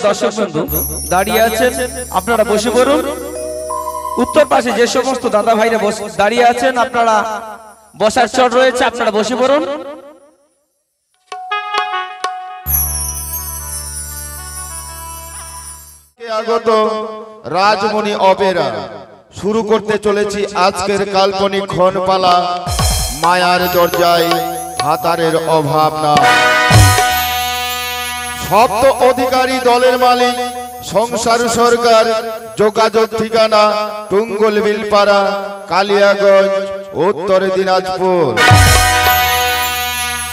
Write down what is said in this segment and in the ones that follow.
দর্শক বন্ধু দাঁড়িয়ে আছেন আপনারা বসে পড়ুন। উত্তর পাশে যে সমস্ত দাদা ভাইরা দাঁড়িয়ে আছেন আপনারা বসার চট রয়েছে, আপনারা বসে পড়ুন। আগত রাজমণি অপেরা শুরু করতে চলেছি আজকের কাল্পনিক ক্ষণপালা মায়ার দরজায় ভাতারের অভাব না। সপ্ত অধিকারী দলের মালিক সংসার সরকার, যোগাযোগ ঠিকানা টুঙ্গল বিলপাড়া, কালিয়াগঞ্জ, উত্তর দিনাজপুর।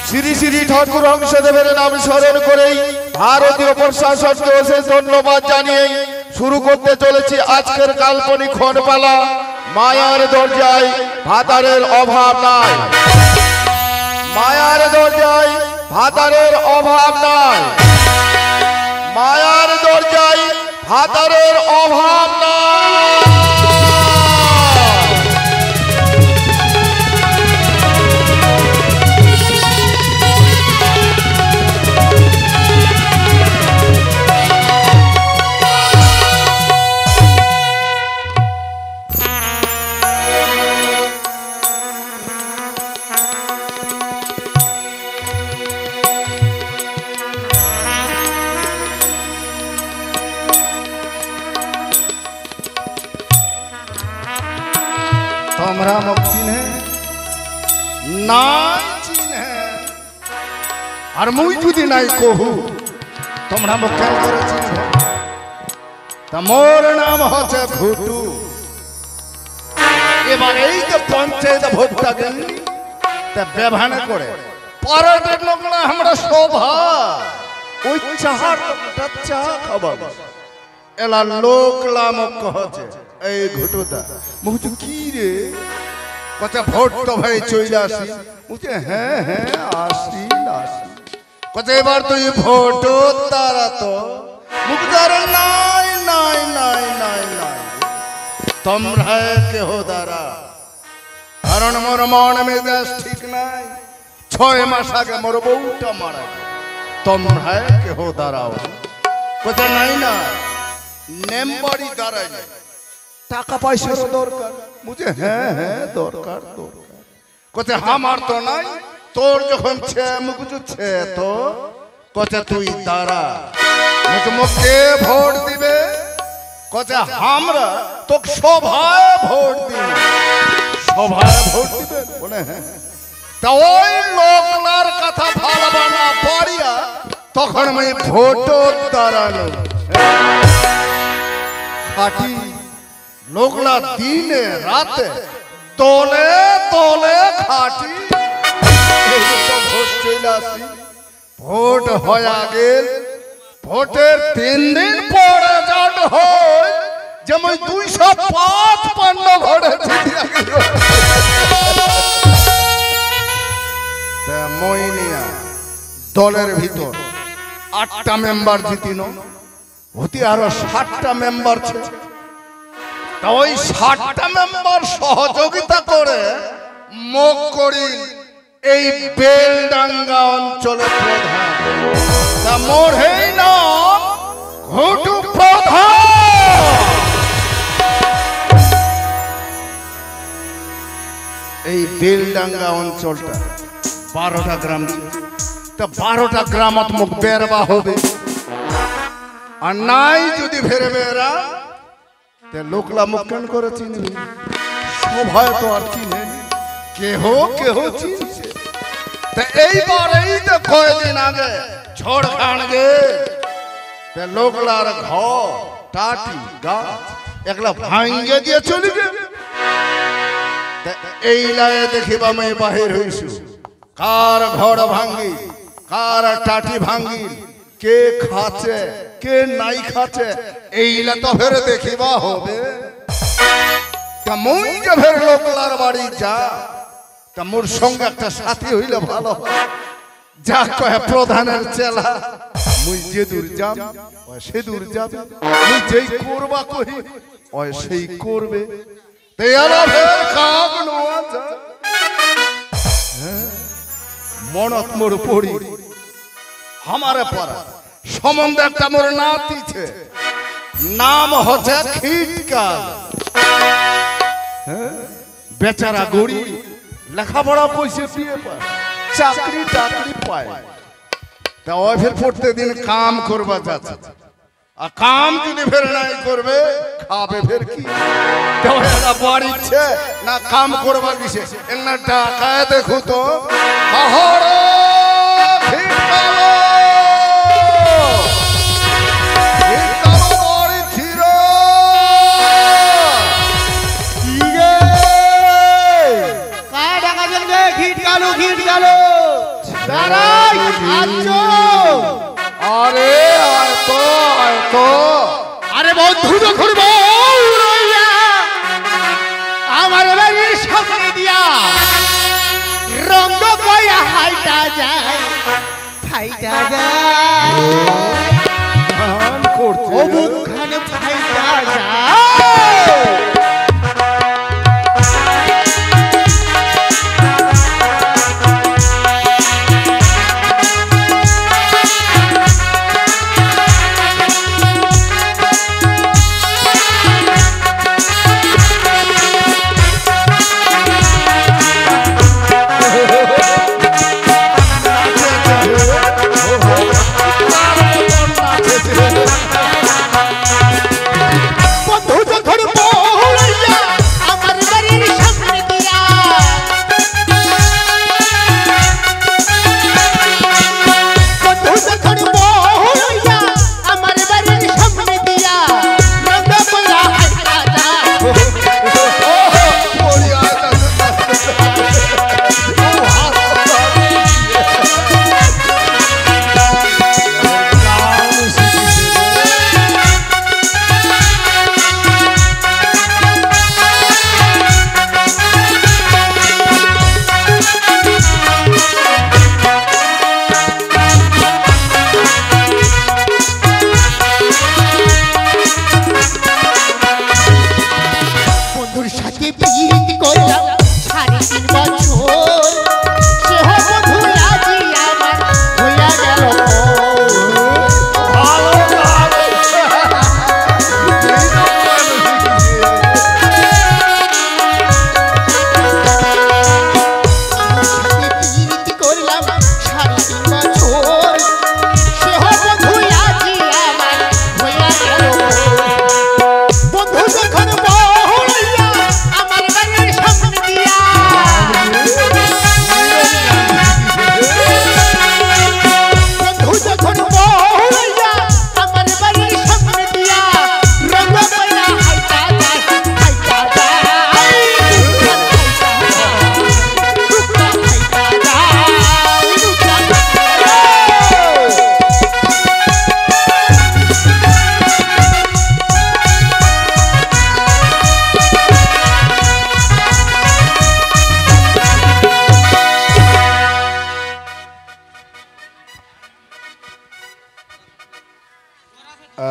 শ্রী শ্রী ঠাকুর অংশদেবের নাম স্মরণ করেই ভারতীয় প্রশাসনকে অশেষ ধন্যবাদ জানিয়ে শুরু করতে চলেছি আজকের কাল্পনিক ক্ষণপালা মায়ার দরজায় ভাতারের অভাব নাই। মায়ার দরজায় ভাতারের অভাব নাই। মায়ার দরজায় ভাতারের অভাব নাই। তোমরা মুখ চিনে নাই চিনে আর মুই যদি নাই কহু তোমরা মুখ কেন করে চিনবে? তা মোর নাম হচ্ছে ভুটু। এবার এই যে পঞ্চায়েত ভোটটা গেলি তা ব্যবহার করে পাড়ার লোকরা আমরা শোভা ওই চাহার চা খাবার এলা লোক লামক হচ্ছে এই ঘটুটা মুখে কি রে কথা ভোট তো ভাই চলে আসি মুখে হ্যাঁ হ্যাঁ আসি আসি কথা এবার তুই ভোট তারা তো মুখ দ্বারা নাই নাই নাই নাই নাই তোমরা কেহ দ্বারা কারণ মোর মন মেজাজ ঠিক নাই। 6 মাস আগে মোর বউটা মারা গেল। তোমরা কেহ দাঁড়াও কথা নাই না নেমবাড়ি দাঁড়াই নাই টাকা পয়সার দরকার মুঝে হ্যাঁ হ্যাঁ দরকার দরকার কথা আমার তো নাই তোর যখন ছে মুখ ছে তো কথা তুই দাঁড়া মুঝে মুখে ভোট দিবে কথা আমরা তোকে সভায় ভোট দিবে সভায় ভোট দিবে বলে হ্যাঁ তা ওই লোকলার কথা ভালো না পারিয়া তখন আমি ভোট দাঁড়ানো খাটি লোকলা দিনে রাতে তোলে তোলে খাটি ভোট চলে আসি ভোট হয়ে গেল ভোটের 3 দিন পরে জান হয় যেমন 205 ঘরে মইনিয়া দলের ভিতর 8টা মেম্বার জিতিল হতে আরো 60টা মেম্বার ছিল। তা ওই 60টা মেম্বার সহযোগিতা করে মুখ করি এই বেলডাঙ্গা অঞ্চলের প্রধান তা মোর হেই নাম ঘটু প্রধান। এই বেলডাঙ্গা অঞ্চলটা 12টা গ্রাম ছিল। তা 12টা গ্রামত মুখ বেরবা হবে আর নাই যদি ফেরে বেরা লোকলা মুখখান করে চিনবি সবাই তো আর চিনে কেহ কেহ চিনছে। তা এইবার এই তো কয়েকদিন আগে ঝড় খান গে লোকলার ঘর টাটি গাছ একলা ভাঙ্গে দিয়ে চলিবে। এই লাগে দেখিবা আমি বাহির হইছু কার ঘর ভাঙ্গি কার টাটি ভাঙ্গি কে খাচ্ছে কে নাই খাচ্ছে এইলা তো ফের দেখিবা হবে। কেমন যে ফের লোকলার বাড়ি যা তা মোর সঙ্গে একটা সাথী হইলে ভালো যা কয়ে প্রধানের চেলা মুই যে দূর যাব সে দূর যাবে মুই যেই করবা কহি ওই সেই করবে। তেয়ালা ফের কাক নোয়া যা মনত মোর পড়ি हमारे पर সম্বন্ধে একটা মোর নাতিছে, নাম হচ্ছে খিটকাল। বেচারা গরিব, লেখাপড়া পয়সা দিয়ে পায়, চাকরি টাকরি পায়, তা ওই ফের প্রত্যেকদিন কাম করবা যাচ্ছে। আর কাম যদি ফের নাই করবে, খাবে ফের কি? বাড়িছে না কাম করবা দিছে, এমনা টাকায় দেখো তো। আরে আয় তো, আয় তো। আরে বন্ধু যখন আমার বাড়ির সামনে দিয়া রঙ্গ কয়া হাইটা যায়, ফাইটা যায়, ও বুকখানে ফাইটা যায়।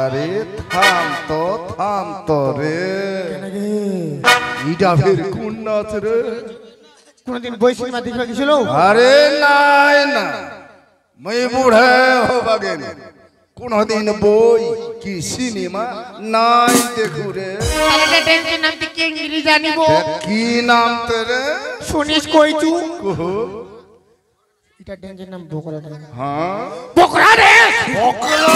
আরে থাম তো রে, ইটা ফের কোন নাচ রে? কোনদিন বই সিনেমা দেখবা গেছিল? আরে নাই না, মই বুড়ে হবাগে না, কোনদিন বই কি সিনেমা নাই দেখু রে। আরে টেনশন নাম কি ইংরেজি জানিব? কি নাম তোরে? শুনিস কইছু? কহো। এটা টেনশন নাম বকরা। হ্যাঁ বকরা রে, বকরা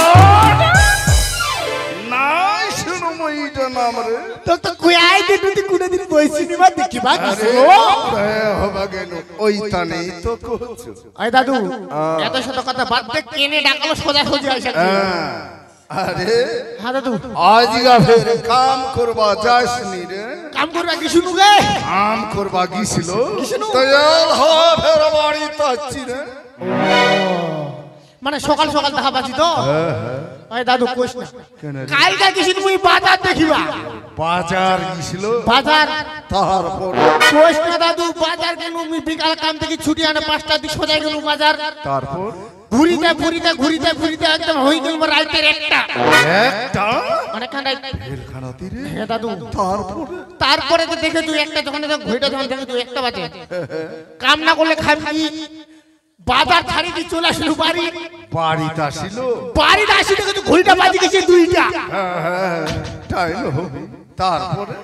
নাই শুনো মই এটা নাম রে। তো কুয়াই দিন তুই কোনদিন বই সিনেমা দেখিবা গেছিল? হবাগে না, ওই তানেই তো কহছ। আই দাদু এত শত কথা বাদ দে, কেনে ডাকলো সোজা সোজা আইসা। আরে হ্যাঁ দাদু, আজ গা ফের কাম করবা যাসনি রে? কাম করবা কি শুনু গে? কাম করবা গিছিল তয়াল হওয়া ফের বাড়ি তাচ্ছি রে। মানে সকাল সকাল দেখা পাচ্ছি তো। আই দাদু কইস না, কালকা গিছিল মুই বাজার দেখিবা। বাজার গিছিল? বাজার তারপর কইস না দাদু, বাজার কেন মুই বিকাল কাম থেকে ছুটি আনে 5টার দিক সোজা গেল বাজার। তারপর ঘুরিতে একদম হই গেল রাইতের একটা অনেকখান রাইত ফের খানাতি রে। হ্যাঁ দাদু, তারপরে তো দেখে তুই একটা যখন ঘুরিটা যখন দেখে তুই একটা বাজে। কাম না করলে খাবি কি? বাজার ছাড়ি দিয়ে চলে আসলো বাড়ি। বাড়িতে আসিল, বাড়িতে আসি দেখে তো ঘড়িটা বাজি গেছে 2টা। টাইম হবে। তারপরে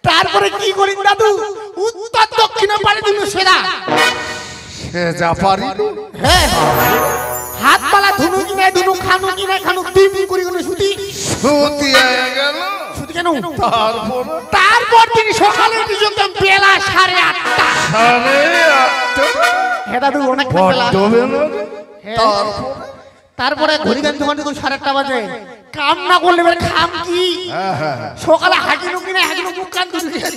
তারপরে কি করি দাদু, উত্তর দক্ষিণে পাড়ি দিল সেরা। সে যা পারিল, হ্যাঁ, হাত পালা ধুনু কিনে ধুনু, খানু কিনে খানু, ডিম করি কোনো সুতি সুতি হয়ে গেল। সুতি কেন? তারপরে তারপর তিনি সকালে পর্যন্ত বেলা 8:30। 8:30। হ্যাঁ দাদু, অনেক বেলা। বড্ড বেলা রে। হ্যাঁ। তারপরে ঘড়ি গান দোকান থেকে 8:30 বাজে। কাম না করলে এবার খাম কি? সকালে হাঁকিনো কিনে হাঁকিনো মুখ কান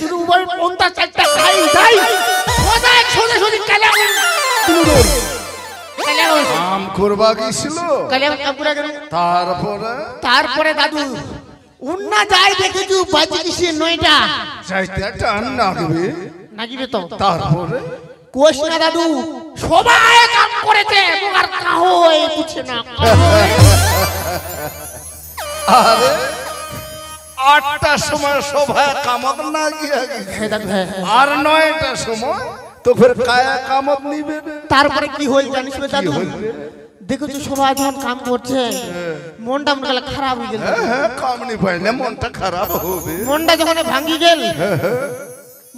দুটো উভয় 50-4টা খাই যাই সদাই সোজা সোজি কালে কাম করবা গেছিল। কাম করে গেল। তারপরে দাদু উন্না যাই দেখেছু বাজি কিসে 9টা। চাইতে টান লাগবে। নাকিবে তো। তারপরে কোশ না দাদু, সবাই কাম করেছে, আর কাহো এই বুঝছে না। আরে 8টার সময় সবাই কামত না গিয়া গেছে। হ্যাঁ দাদু, হ্যাঁ। আর 9টার সময় তো ফের কায়া কামত নিবে। তারপরে কি হল জানিস দাদু? দেখেছো সবাই যখন কাম করছে মনটা মনে খারাপ হয়ে গেল। হ্যাঁ, কাম নি পাইলে মনটা খারাপ হবে। মনটা যখন ভাঙি গেল,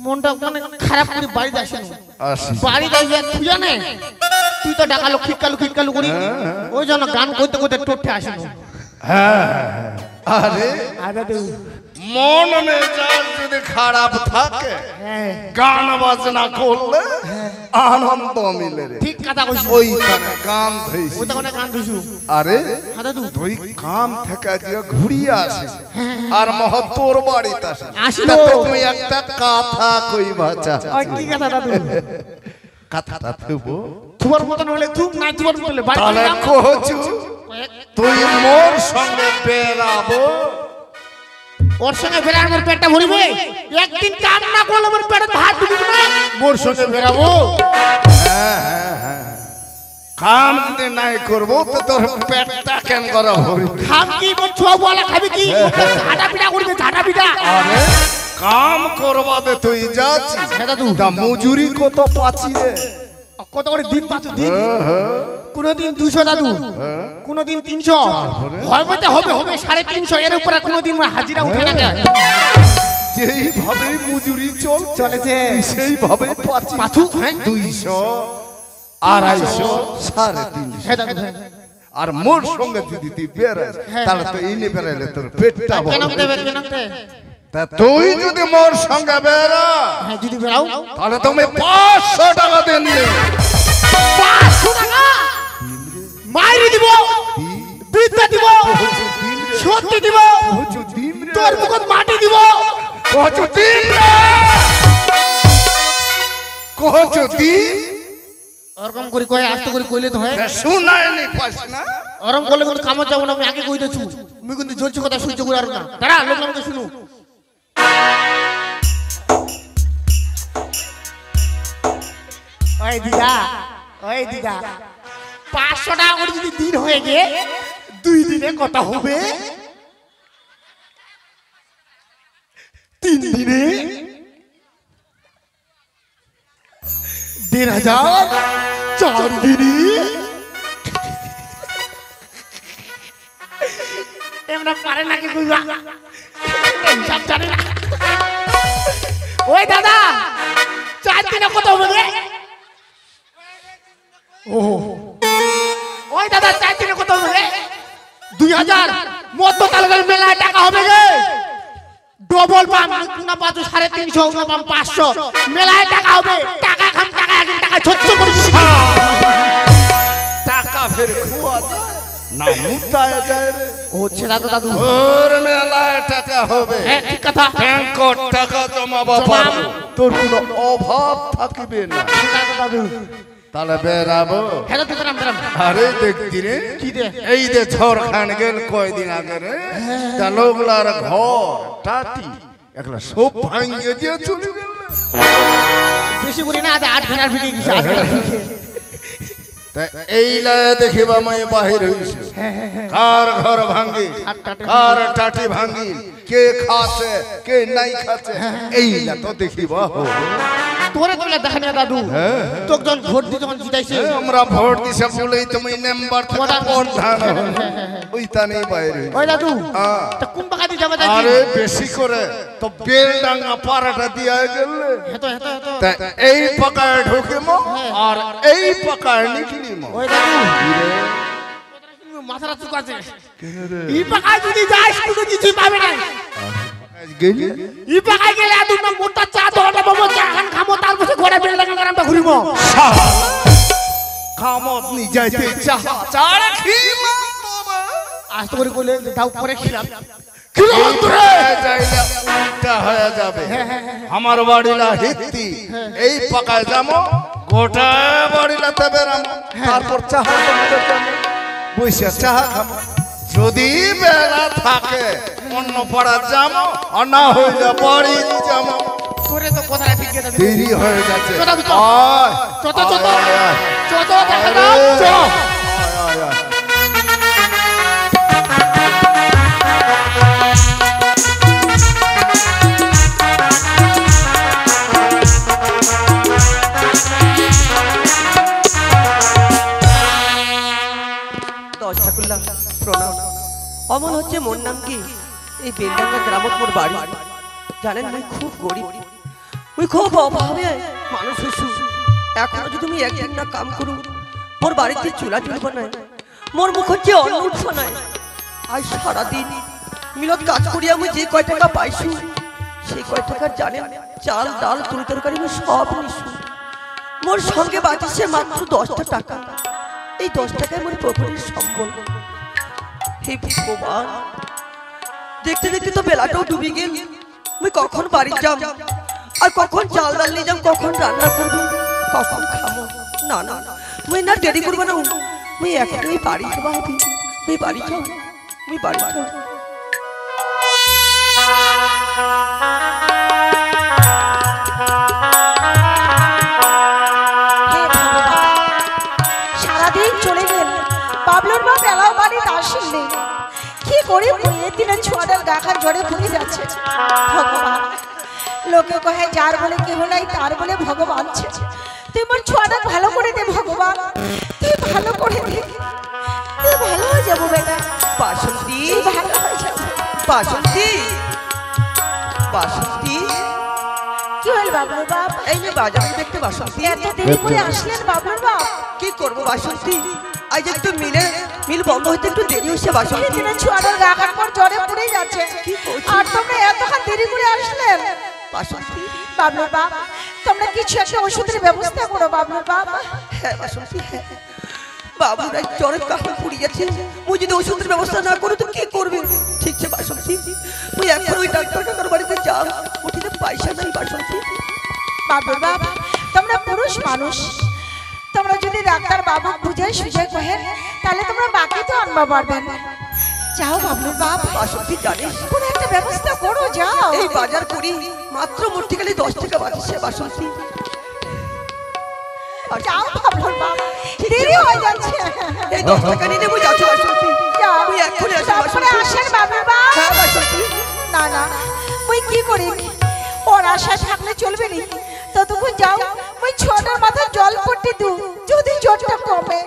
মনটা মানে খারাপ করে বাড়িতে আসেন। বাড়িতে আসে তুই জানে তুই তো ডাকালো খিটকালু করি, ওই জন্য গান করতে করতে টোটে আসেন। আরে দাদু মন মেজাজ যদি খারাপ থাকে, গান বাজনা করলে আনন্দ মিলে রে। ঠিক কথা কইছিস। ওইখানে গান ধইছি। ওইখানে গান ধইছু। আরে হ্যাঁ দাদু, তুই কাম থেকে যে ঘুরিয়ে আসিস আর মহত্তর বাড়িতে আসিস, আসিল। তাতে তুমি একটা কথা কইবা চাচ্ছ। ওই কি কথা দাদু? কথাটা থুবো তোমার মতন হলে তুই না, তোমার মতন হলে বাড়ি তাহলে যাও। কহছু তুই মোর সঙ্গে বেরাবো। ওর সঙ্গে বেড়া আমার পেটটা ভরিবে? একদিন কাম না করলে আমার পেটে ভাত ঢুকবে না। মোর সঙ্গে বেরাবো? কাম যদি নাই করবো তো তোর পেটটা কেন করা হবে? খাম কি বলছো বলা খাবি কি? ঝাঁটা পিটা করবে, ঝাঁটা পিটা। আরে কাম করবাতে তুই যাচ্ছিস, হ্যাঁ দাদু। তা মজুরি কত পাচ্ছি রে? কত করে দিন পাচ্ছ দিন? কোনদিন 200 দাদু, কোনদিন 300, হবে 350, এর উপরে কোনদিন হাজিরা উঠে না। যেইভাবে মজুরি চলেছে সেইভাবে পাচ্ছি। পাথু, হ্যাঁ? 200, 250, 350। হ্যাঁ দাদু, হ্যাঁ। আর মোর সঙ্গে যদি তুই বেরাস তাহলে তো এই নে বেরাইলে তোর পেটটা কেন ভরবে। দেবে, কেন দেবে? তা তুই যদি মোর সঙ্গে বেরা হ্যাঁ, যদি বেরাও তাহলে তুমি 500 টাকা দেন। 500 টাকা মাইরে দিব, বিদ্যা দিব, সত্যি দিব, তোর মুখত মাটি দিব। ওরকম করে কয়, আস্তে করে কইলে তো হয়। শুনায়নি পাস না? ওরকম করলে কিন্তু কামত যাবো না। আমি আগে কই দিচ্ছি, আমি কিন্তু জলছি কথা সহ্য করে আর না। দাঁড়া, লোক আমাকে শুনু। ওই দিদা, 500 টাকা করে যদি দিন হয়ে গে 2 দিনে কত হবে? 3 দিনে 1,500, 4 দিনে এমন পারে নাকি কইবা? সব জানে না। ওই দাদা 4 দিনে কত হবে রে? ওই দাদা 4 দিনে কত হবে রে? 2000 মধ্য তালুকের মেলায় টাকা হবে রে। ডবল পাম না পাতো 350, না পাম 500, মেলায় টাকা হবে। টাকা খাম, টাকা একদিন টাকা ছচ্ছ করিস। টাকা ফের খুয়া না মুতায় যায় রে। হচ্ছে দাদা দাদু, ওর মেলায় টাকা হবে। হ্যাঁ ঠিক কথা। ব্যাংকত টাকা জমাবা পাবো, তোর কোনো অভাব থাকবে না। দাদা দাদু তাহলে বেরাবো। হ্যাঁ দাদু, বেরাম। আরে দেখতি রে, কি রে? এই যে ঝড় খান গেল কয়দিন আগে রে, তা লোকলার ঘর টাটি একলা সব ভাঙ্গে দিয়ে চলে গেল। বেশি করি না, 8 ঘন্টার ভিডিও গেছে। 8 ঘন্টার ভিডিও। তা এই লায়ে দেখিবা মই বাহির হইছে, কার ঘর ভাঙ্গি, কার টাটি ভাঙ্গি, কে খাছে কে নাই খাছে, এই লা তো দেখিবা হবে। তোরে তুলে দেখা নিয়ে দাদু তোকে যখন ভোট দিয়ে যখন জিতাইছে আমরা ভোট দিছে বলেই তুমি মেম্বার থেকে প্রধান ওইটা নেই বাইরে ওই দাদু হ্যাঁ। তা কোন পাকা দিয়ে যাবে দাদু আরে বেশি করে তো বেলডাঙ্গা পাড়াটা দিয়া গেলে হেতো হেতো হেতো তা এই পাকায় ঢুকিমো আর এই পাকায় নিকলিমো ওই দাদু মাথাটা চুক আছে এই পাকায় যদি যাস তুই কিছুই পাবে না গেলি এই পাকায় গেলে দাদু না মোটা চা দোকানে বাবু চা খান খামো তারপর ঘরে বেলডাঙ্গা গ্রামটা ঘুরিমো খামো আপনি যাইতে চাহা চাড়া খিমা আজ তো করে কইলে দাও পরে খিলাম হয়ে যাবে আমার বাড়িলা হিত্তি এই পাকায় যাবো গোটা বাড়িলাতে বেরামো তারপর চাহা বসে চাহা খাবো যদি বেলা থাকে অন্য পাড়া যাবো আর না হইলে বাড়ি যাবো তোরে তো কথাটা ঠিক আছে দেরি হয়ে যাচ্ছে চলো, চলো। আয়, চলো, চলো। আয়, আয়, চলো দেখা আয়, দাও চলো আয়, আয়। দশ ঠাকুরলা প্রণাম। অমন হচ্ছে মোর নাম কি এই বেলডাঙ্গা গ্রামত মোর বাড়ি। জানেন মুই খুব গরিব, মুই খুব অভাবে মানুষ হইছু। এখনো যদি তুমি একদিন না কাম করু মোর বাড়িতে চুলা চুলব না, মোর মুখ হচ্ছে অন্ন উঠব না। আজ সারাদিন মিলত কাজ করিয়া মুই যে কয় টাকা পাইছু সেই কয় টাকার জানেন চাল ডাল তরি তরকারি মুই সব নিছু। মোর সঙ্গে বাঁচিছে মাত্র 10টা টাকা। এই 10 টাকায় মোর প্রভুর সম্বল। হে ভগবান, দেখতে দেখতে তো বেলাটাও ডুবে গেল। মুই কখন বাড়ি যাম আর কখন চাল ডাল নিয়ে যাম, কখন রান্না করবো, কখন খাবো। না না মুই না দেরি করবো না, মুই এখনই বাড়ি যাবো। মুই বাড়ি যাও, মুই বাড়ি যাও। সারাদিন চলে গেল, বাবলুর মা বেলাও বাড়িতে আসেননি। কি করি বইয়ের দিনে ছোয়াটার গাখার ঝড়ে ভুলে যাচ্ছে। ভগবান, লোকে কহে যার বলে কেহ নাই তার বলে ভগবান ছে। তুই মোর ছোয়াটা ভালো করে দে ভগবান, তুই ভালো করে দে, তুই ভালো হয়ে যাবো বেটা, বাসন্তী, তুই ভালো হয়ে যাবো। বাসন্তী, বাসন্তী, কি হল বাবলুর বাপ? এই যে বাজারে দেখতে বাসন্তী। এত দেরি করে আসলেন বাবলুর বাপ? কি করবো বাসন্তী, আজ একটু মিল বন্ধ হইতে একটু দেরি হচ্ছে বাসন্তী। দিনে ছোয়াটার গাখার পর জ্বরে পড়ে যাচ্ছে, কি করছিস? আর তোমরা এতক্ষণ দেরি করে আসলেন। বাসন্তী, বাবলুর বাপ, তোমরা কিছু একটা ওষুধের ব্যবস্থা করো বাবলুর বাপ। হ্যাঁ বাসন্তী, হ্যাঁ। বাবুর এক জ্বরের কাপড় পুড়ে যাচ্ছে, মুই যদি ওষুধের ব্যবস্থা না করি তো কি করবে? ঠিক আছে বাসন্তী, মুই এখন ওই ডাক্তার কাকার বাড়িতে যাও, ওটিতে পয়সা নাই বাসন্তী। বাবলুর বাপ, তোমরা পুরুষ মানুষ, তোমরা যদি ডাক্তার বাবু বুঝে সুঝে কহেন তাহলে তোমরা বাকি তো আনবা পারবেন। যাও বাবলুর বাপ, বাসন্তী জানিস কোনো একটা ব্যবস্থা করো, যাও। এই বাজার করি মাত্র মূর্তি গেলে 10 টাকা বাঁচছে বাসন্তী। যাও বাবলুর বাপ, দেরি হয়ে যাচ্ছে। এই 10 টাকা নিয়ে মুই যাচ্ছি বাসন্তী। যাও, মুই এক্ষুনি আসি তারপরে বাসন্তী। আসেন বাবলুর বাপ। হ্যাঁ বাসন্তী। না না, ওই কি করি, ওর আশা থাকলে চলবে নি। ততক্ষণ যাও, ওই ছোটার মাথায় জল পড়তে দু, যদি জ্বরটা কমে।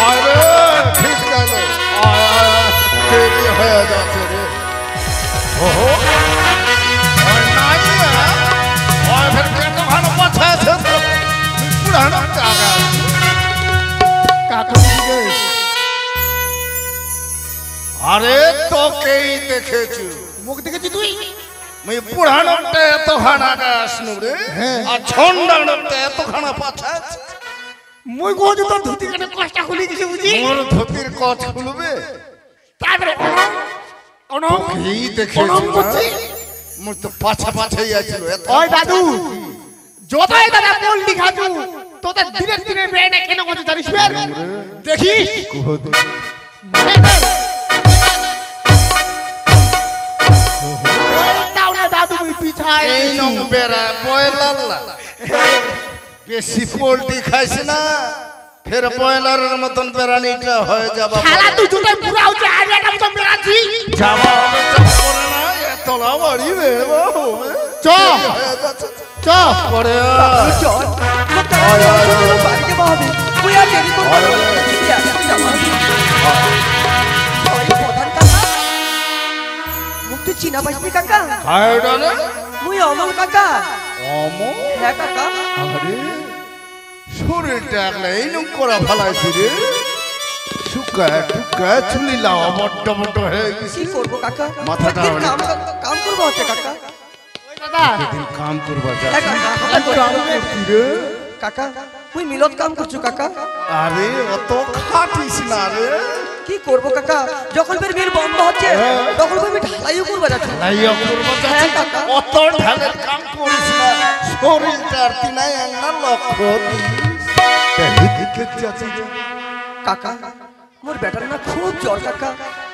আরে ঠিক গেল দেরি হয়ে যাচ্ছে রে ওহো ওই নাই না ওই ফের কেন ভালো কথা আছে তো পুরানো টাকা কাকু দিকে আরে তোকেই দেখেছি মুখ দেখেছি তুই? মই পুরানোটা এত খানা আসনু রে আর ছন্ডানোটা এত খানা পাছা মুই কোজ তো ধুতি কাটে কষ্ট খুলি গেছে বুঝি। মোর ধুতির কচ খুলবে তারপরে অনম এই দেখেছি অনম করছি। মোর তো পাছা পাছাই আছিল এত ওই দাদু, যতই দাদা পল্লি খাজু তোদের দিনের দিনে বেড়ে কেন কথা জানিস ফের দেখিস দাদু পিছায় এই নং বেড়া বয়লাল্লা বেশি পোল্ট্রি খাইছ না ফের বয়লারের মতন বেড়ানিটা হয়ে যাবা শালা তুই জুতায় পুরা হচ্ছে আর একটা মতন বেড়াচ্ছি। যাবা বেড়বো চ চ করে চল বাড়ি যাওয়া হবে তুই আর দেরি করবো না। তুই এখনই যাওয়া হবে। ওই প্রধান কাকা মুখ তুই চিনা পাইসনি কাকা? খায়টা না মুই অমল কাকা। অমো হ্যাঁ কাকা। আরে শরীরটা একলা এইরকম করা ফেলাইছি রে শুকায় টুকায় চুলি লাওয়া বড্ড বড্ড হয়ে গেছি কি করবো কাকা? মাথাটা প্রত্যেক অনেক- কাম করবো হচ্ছে কাকা। দাদা একদিন কাম করবা যা হ্যাঁ কাকা, কাকা করবো। কি রে কাকা তুই মিলত কাম করছো কাকা? আরে অত খাটিস না রে কি করবো কাকা? যখন ফের বিয়ের বন্ধ হচ্ছে তখন আমি ঢালাইও করবো যাচ্ছি। লাইয়া করবা যা হ্যাঁ কাকা। অত ঢালের কাম করিস না শরীরটা আর তিনাই একটা লক্ষ্য দিস এদিকে যাচ্ছি রে কাকা মোর বেটার না খুব জ্বর কাকা।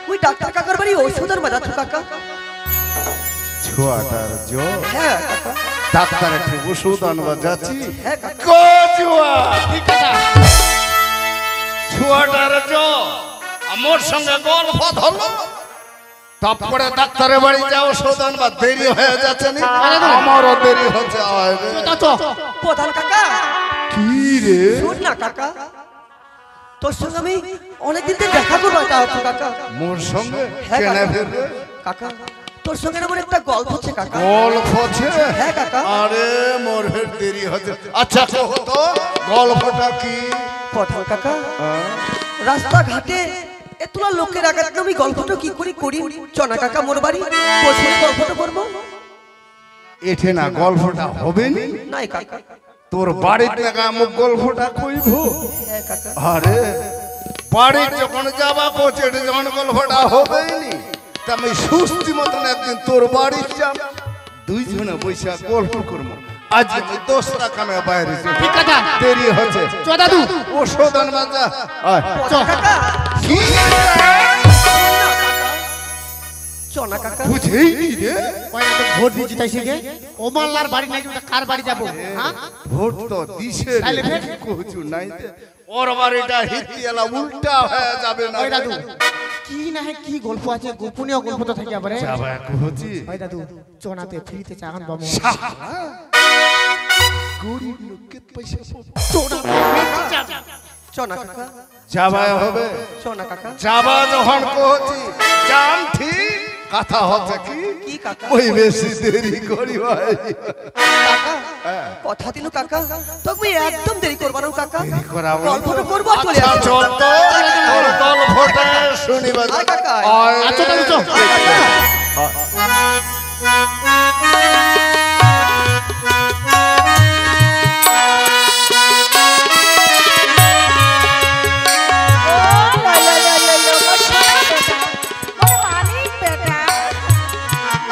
মুই ডাক্তার কাকার বাড়ি ঔষধের বাজাচ্ছ কাকা। ছোয়াটার জ্বর হ্যাঁ কাকা। ডাক্তারের ঠিক ওষুধ আনবা যাচ্ছি হ্যাঁ কাকা। কো ছোয়া ছোয়াটার জ্বর আমার সঙ্গে গল্প ধরলো তারপরে ডাক্তারের বাড়ি যাও ওষুধ আনবা দেরি হয়ে যাচ্ছে না আমারও দেরি হচ্ছে আয় রে। চ প্রধান কাকা কি রে শুন না কাকা, তোর সঙ্গে আমি অনেকদিন থেকে দেখা করবো চাচ্ছি কাকা। মোর সঙ্গে হ্যাঁ কেনে কাকা। ফেরবে কাকা তোর সঙ্গে আমার একটা গল্প হচ্ছে কাকা। গল্প আছে হ্যাঁ কাকা। আরে মোর হের দেরি হচ্ছে আচ্ছা কহ তো গল্পটা কি প্রধান কাকা রাস্তাঘাটে এতলা লোকের আঘাত আমি গল্পটা কি করে করি চনা কাকা মোর বাড়ি বসে গল্পটা করবো। এঠে না গল্পটা হবে নি নাই কাকা। তোর বাড়ির টাকা আমুক গল্পটা কইব হ্যাঁ কাকা। আরে বাড়ি যখন যাবা কোচে যখন গল্পটা হবেই নি তা আমি সুস্থি মতন একদিন তোর বাড়ি যাব দুইজনে বৈশা গল্প করবো আজ আমি 10 টাকা না বাইরে যাবো। ঠিক কথা দেরি হচ্ছে চ দাদু ওষুধ আনবা যা আয়। প্রধান কাকা কি চনা কাকা বুঝেই নি রে ওই তো ভোট দিয়ে জিতাইছে গে ওমাল্লার বাড়ি নাই ওটা কার বাড়ি যাব হ্যাঁ ভোট তো দিছে তাইলে ফের? কোচু নাই দে ওর বাড়িটা হিতিয়ালা উল্টা হয়ে যাবে না ওই দাদু কি না হে কি গল্প আছে গোপনীয় গল্প তো থাকে আবার যাবা কোচি ওই দাদু চনাতে ফ্রিতে চাগান বাবু গরিব লোককে পয়সা পাবো। চনা কাকা যাবা হবে চনা কাকা যাবা যখন কোচি জান ঠিক কথা হচ্ছে কি কি কাকা? ওই বেশি দেরি করি ভাই কাকা কথা দিল কাকা তুমি একদম দেরি করবা না কাকা। দেরি করাবো না। গল্পটা করবো আর চলে আচ্ছা আসবো। চল তো ওর গল্পটা শুনিবা আয় কাকা, আয় রে। আচ্ছা দাদু চল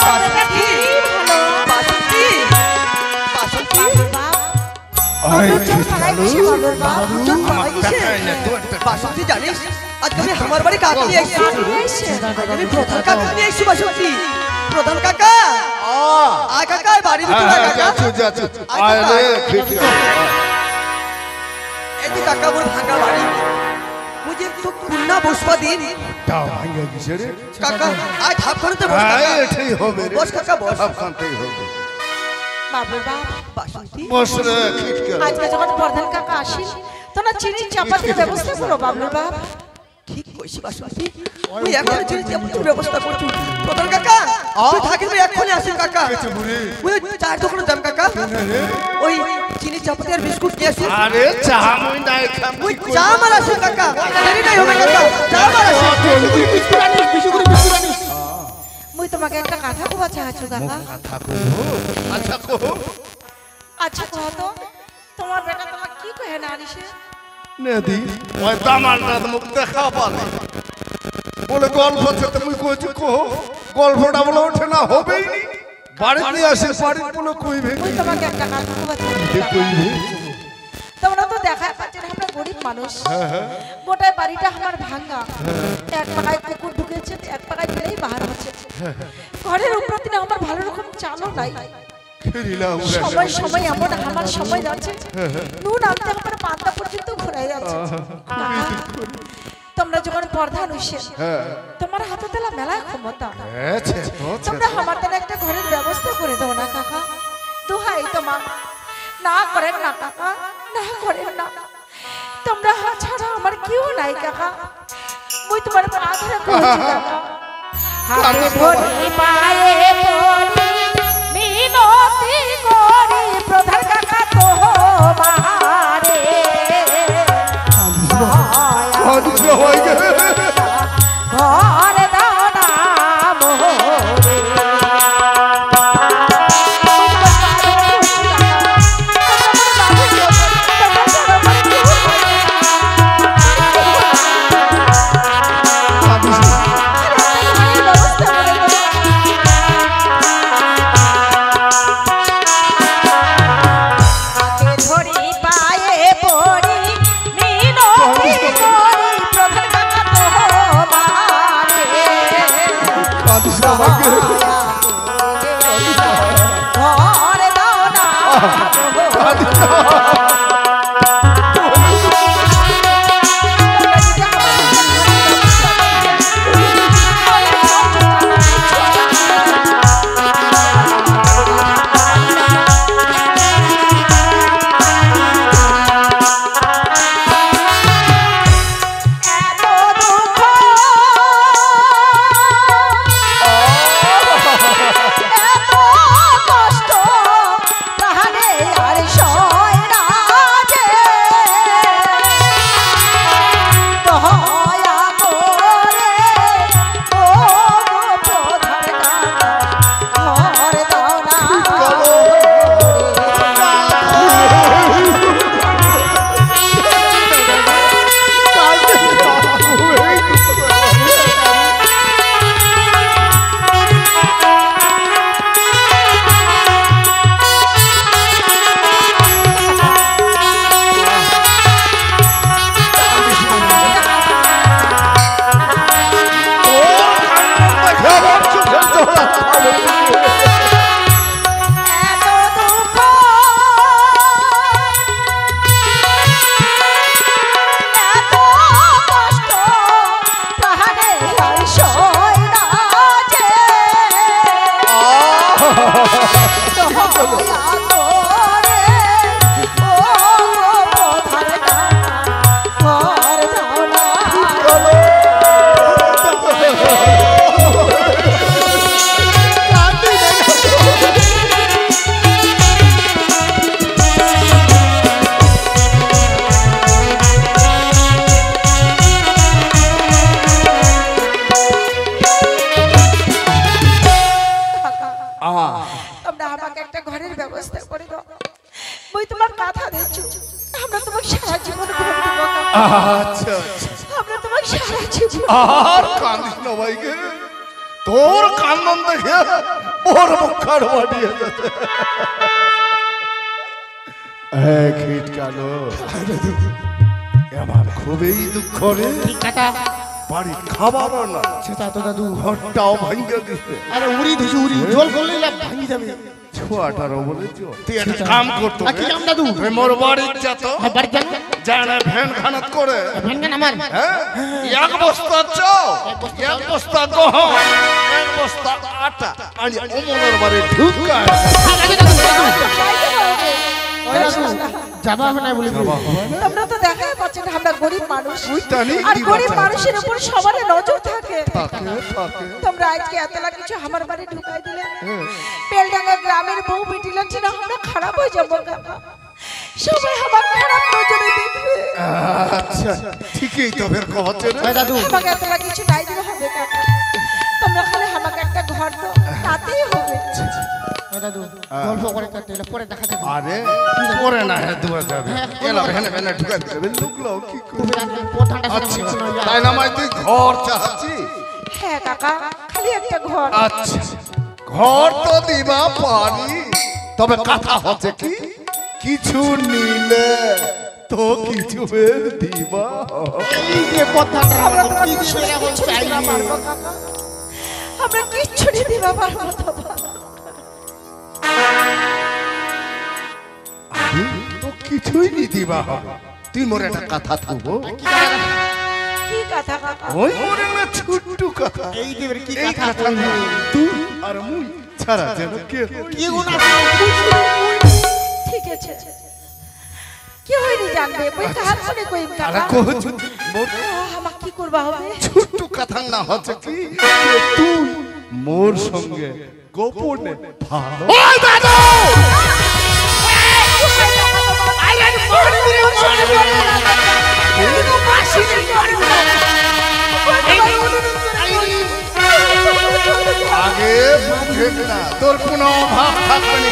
বাসন্তী, বাসন্তী, বাসন্তী। চল পালাই গেছে। বাসন্তী জানিস আজকে আমি আমার বাড়ি কাকা নিয়ে এসেছি। আজ আমি প্রধান কাকা নিয়ে এসেছি বাসন্তী। প্রধান কাকা আয় কাকা আয় বাড়ি ভিতরে আয় কাকা। যাচ্ছি আয় রে ঠিক এই যে কাকা মোর ভাঙা বাড়ি মুঝে তো কুন্না বসবা দিন তাও ভাঙ্গা গেছে রে কাকা আয় ধাপ করতে বস হ্যাঁ কাকা। এটাই হবে রে বস কাকা বস। সবখানতেই হবে বাসন্তী বস রে খিটকে আজকে যখন প্রধান কাকা আসেন তোমরা চিনি চাপাতির ব্যবস্থা করো বাবলুর বাপ। ঠিক কইছি বাসন্তী তুই এখন চিনি চাপাতির ব্যবস্থা করছু। প্রধান কাকা তুই থাকিস এক্ষুনি আসিস কাকা। ওই চার দোকানে যাম কাকা ওই চিনি চাপাতি আর বিস্কুট নিয়ে আসিস। আরে চা মুই নাই খাম ওই চা মার আসিস কাকা দেরি নাই হবে কাকা চা মার আসিস। মুই তোমাকে একটা কথা কবা চাহাচ্ছু কাকা। কথা কইবো আচ্ছা কহ আচ্ছা কহ তো তোমার বেটা তোমার কি কহে না আনিসে? নেদি ওই দামালটা মুখ দেখা পালে বলে গল্প আছে তুমি কইছ কহ গল্পটা বলে ওঠে না হবেই নি বাড়ি নিয়ে আসে বাড়ি বলে কইবে মুই তোমাকে একটা কথা কবা কে চাহাচ্ছু। কইবে তোমরা তো দেখা পাচ্ছেন আমরা গরিব মানুষ। গোটায় বাড়িটা আমার ভাঙা। এক পাকায় কুকুর ঢুকেছে এক পাকায় গেলেই বাহার হচ্ছে। ঘরের উপর দিনে আমার ভালো রকম চালও নাই। খেলিলাম সময় সময় এমন আমার সময় যাচ্ছে নুন আনতে আমার পান্তা পর্যন্ত ঘুরাই যাচ্ছে। কাকা, তোমরা যখন প্রধান হইছে হ্যাঁ তোমার হাতে তালা মেলা ক্ষমতা আছে তো তোমরা আমার তাহলে একটা ঘরের ব্যবস্থা করে দাও না কাকা দোহাই তোমার না করেন না কাকা না করেন না তোমরা ছাড়া আমার কেউ নাই কাকা মুই তোমার পা ধরে কইছি কাকা হাতে ধরে পায়ে পড়ি মিনতি করি প্রধান কাকা তোমারে ঘরে দাও না মোরে আচ্ছা আমরা তোমাকে সারা জীবন আর কান্দিস না ভাইকে তোর কান্দন দেখে ওর মুখার বাড়িয়ে যাচ্ছে এক হিট কালো আমার খুবই দুঃখ রে বাড়ি খাবারও না সেটা তো দাদু ঘরটাও ভাঙ্গে দিছে আরে উড়ি দিছি উড়ি জল করলে ভাঙি যাবে ছোয়াটারও বলেছো তুই একটা কাম করতো কি কাম দাদু মোর বাড়ির যা তো বাড়ি যান জানা ভ্যান খানাত করে ভ্যান কেন আমার হ্যাঁ এক বস্তা চাও এক বস্তা গহম এক বস্তা আটা আর ওমনের বাড়ি ঢুকা যাবা হবে না বলে তোমরা তো দেখাই পাচ্ছেন আমরা গরিব মানুষ জানি আর গরিব মানুষের উপর সবার নজর থাকে থাকে তোমরা আজকে এতলা কিছু আমার বাড়ি ঢুকাই দিলে বেলডাঙ্গা গ্রামের বউ বেটিলা ছিল আমরা খারাপ হয়ে যাবো কাকা সবাই আমার খারাপ নজরে দেখবে আচ্ছা ঠিকই তো ফের কহছে রে দাদু আমাকে এতলা কিছু নাই দিলে হবে কাকা তোমরা খালি আমাকে একটা ঘর দাও তাতেই হবে দাদু গল্প করে তাহলে পরে দেখা যাবে আরে পরে না হ্যাঁ দুয়া যাবে এলা ভেনে ভেনে ঢুকা দিবে লোকলো কি তুমি প্রধানটা আচ্ছা তাই না মাই তুই ঘর চাচ্ছি হ্যাঁ কাকা খালি একটা ঘর আচ্ছা ঘর তো দিবা পারি তবে কথা হচ্ছে কি কিছু নিলে তো কিছু বের দিবা এই যে প্রধানটা আমরা কি তোমাকে দিবে এখন কিচ্ছু চাই দিতে পারবো কাকা আমরা কিচ্ছু দিতে পারবো না তো কিছুই নি দিবা হবে তুই মোর একটা কথা থাকবো কি কথা কাকা? ওই মোরে না ছোট্ট কথা এই দেবের কি এই কথা কথা কইবে? তুই আর মুই ছাড়া যেন কে কি গুণ আছে? ঠিক আছে কি হইনি জানবে বই কাহার মনে কইম তারা কাকা? কোচ মোর আমার কি করবা হবে? ছোট্ট কথা না হচ্ছে কি যে তুই মোর সঙ্গে গোপনে ভালো ওই দাদু আগে বুঝে না তোর কোনো অভাব থাকবে না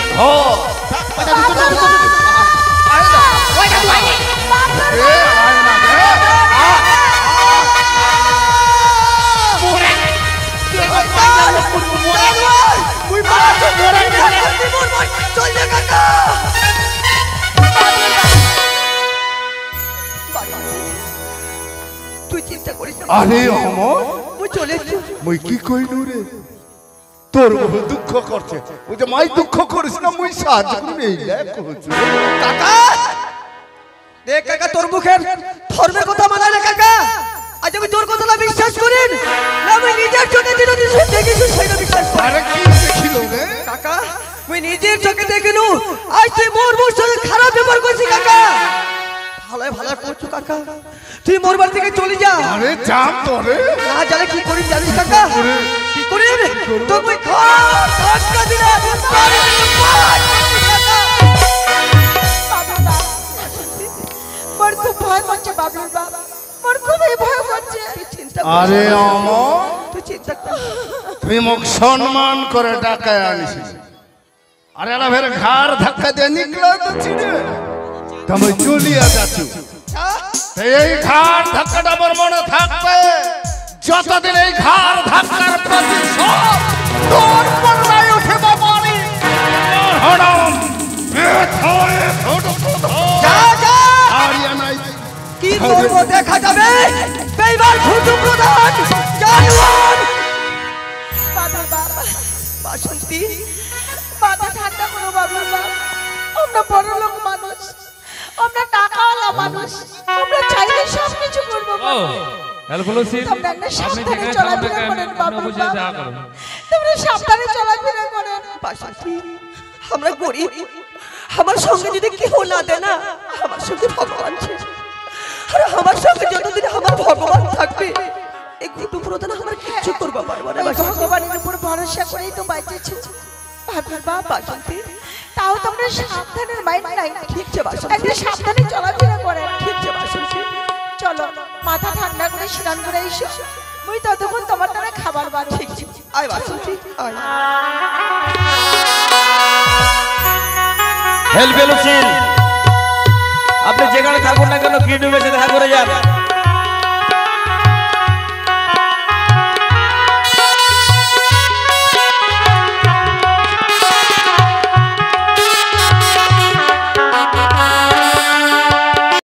তুই চিন্তা করিস না, আরে অমর মুই চলে এসছি। মুই কি কইনু রে তোর বহু দুঃখ করছে ওই যে মাই দুঃখ করিস না মুই সাহায্য করি এই দেখ হচ্ছে কাকা দেখ কাকা, তোর মুখের ধর্মের কথা মানায় না কাকা। আজ আমি তোর কথা না বিশ্বাস করি না, আমি নিজের চোখে যেটা দেখেছি সেটা বিশ্বাস করি। আরে কি দেখিল রে কাকা আমি নিজের চোখে দেখিনু, আজ তুই মোর সঙ্গে খারাপ ব্যবহার করছিস কাকা। ভালো ভালো করছো কাকা, তুই মোর বাড়ি থেকে চলে যা। আরে জাম তোরে না জানে কি করি জানিস কাকা? কি করি তোর মুই ধাক্কা দিলে মোর খুব ভয় করছে বাবলুর বাপ, মোর খুব ভয় করছে। আরে অমর তুই চিন্তা কর। তুই মুখ সম্মান করে ডাকায় আনিস আরে এরা ফের ঘাড় ধাক্কা দিয়ে নিকলা তো চিনে তুমি চলিয়া যাচ্ছ এই ঘাড় ধাক্কাটা আমার মনে থাকবে যতদিন এই ঘাড় ধাক্কার প্রতিশোধ তোর পল্লায় উঠে বাবারি হরম ব্যথায় যা যা, হারিয়ানায় কি করবো দেখা যাবে। এইবার ভুতু প্রধান জানোয়ার বাবলুর বাপ, বাসন্তী, মাথা ঠান্ডা করো বাবলুর বাপ। আমরা বড় লোক মানুষ, আমরা টাকাওয়ালা মানুষ, আমরা চাইলে সব কিছু করবো বাবা। তোমরা একটা সাবধানে চলাফেরা করেন বাবলুর বাপ, তোমরা সাবধানে চলাফেরা করেন। বাসন্তী আমরা গরিব, আমার সঙ্গে যদি কেউ না দেয় না, আমার সঙ্গে ভগবান শেষ। আর আমার সঙ্গে যতদিন আমার ভগবান থাকবে এই ভুতু প্রধান আমার কিচ্ছু করবা পারবে না। এই ভগবানের উপর ভরসা করেই তো বাঁচেছি বাবলুর বাপ। বাসন্তী তাও তোমরা সাবধানের মাইন্ড নাই, ঠিক আছে বাসন্তী, একটা সাবধানে চলাফেরা করেন। ঠিক আছে বাসন্তী। চলো মাথা ঠান্ডা করে স্নান করে এসো, মুই ততক্ষণ তোমার দ্বারা খাবার বাড়ি। ঠিক আছে আয় বাসন্তী আয়। হেল্প বেলুছেন আপনি যেখানে থাকুন না কেন কি ডুবেছে দেখা করে যান।